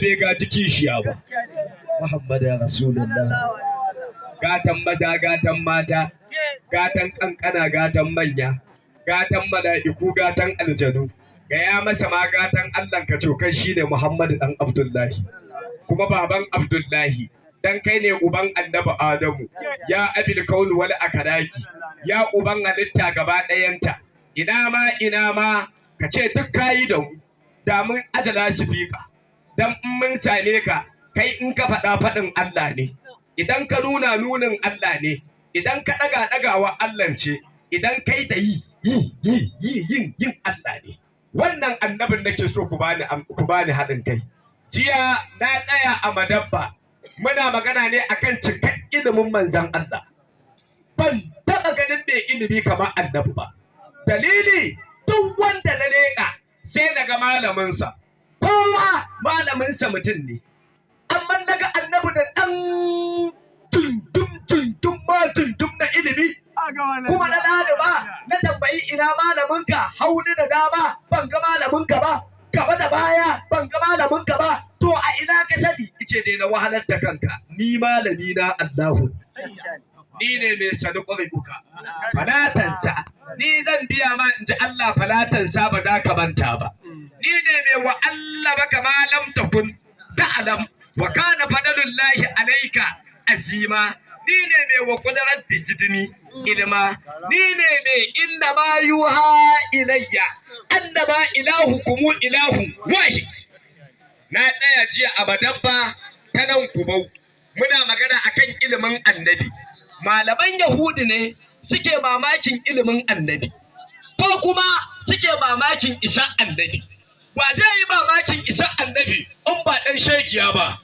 bai gaji kishiya ba. Muhammadu Rasulullah. Gatan maza, gatan mata, gatan kankana, gatan manya, gatan mala'iku, gatan aljanu. Gaya masa ma gatan Allah ka cokan shine Muhammadu dan Abdullahi. Kuma baban Abdullahi. Dan kai ne uban annabi Adamu, ya abil kaunu wal akaraki, ya uban halitta gaba ɗayanta. Ina ma ka ce duk kayi da mu, da mun ajala shi fika. Dan in mun same ka, kai in ka faɗa faɗin Allah ne, idan ka nuna nunin Allah ne, idan ka ɗaga ɗagawa Allah ce, idan kai da yin Allah ne. Wannan annabin nake so ku bani haɗin kai. Jiya na tsaya a Madabba. Muna magana ne akan cikar ilimin manzan Allah. Ban taɓa ganin mai ilimi kamar annabi ba. Dalili duk wanda na leƙa sai daga malaminsa. Kowa malaminsa mutum ne. Amma daga annabi da ɗan tundum na ilimi. Kuma na ɗaliba na tambayi ina malaminka hauni da dama ban ga malaminka ba. Gaba da baya ban ga malaminka ba. To a ina ka sani ice ne na wahalar da kanka ni malami na Allahu ni ne mai sani ƙwarƙuka falatansa ni zan biya ma in ji Allah falatansa ba za ka manta ba ni ne mai wa Allah baka malam takun ta'lam wa kana fadalullahi alayka azima ni ne mai wa qudrat bisidni ilma ni ne mai inna ma yuha ilayya annama ilahukum ilahu wahid. Na tsaya jiya a Madabba ta nan Kubau muna magana akan ilimin annabi. Malaman Yahudi ne suke mamakin ilimin annabi ko kuma suke mamakin isa annabi. Wa zai yi mamakin isa annabi in ba ɗan shegiya ba?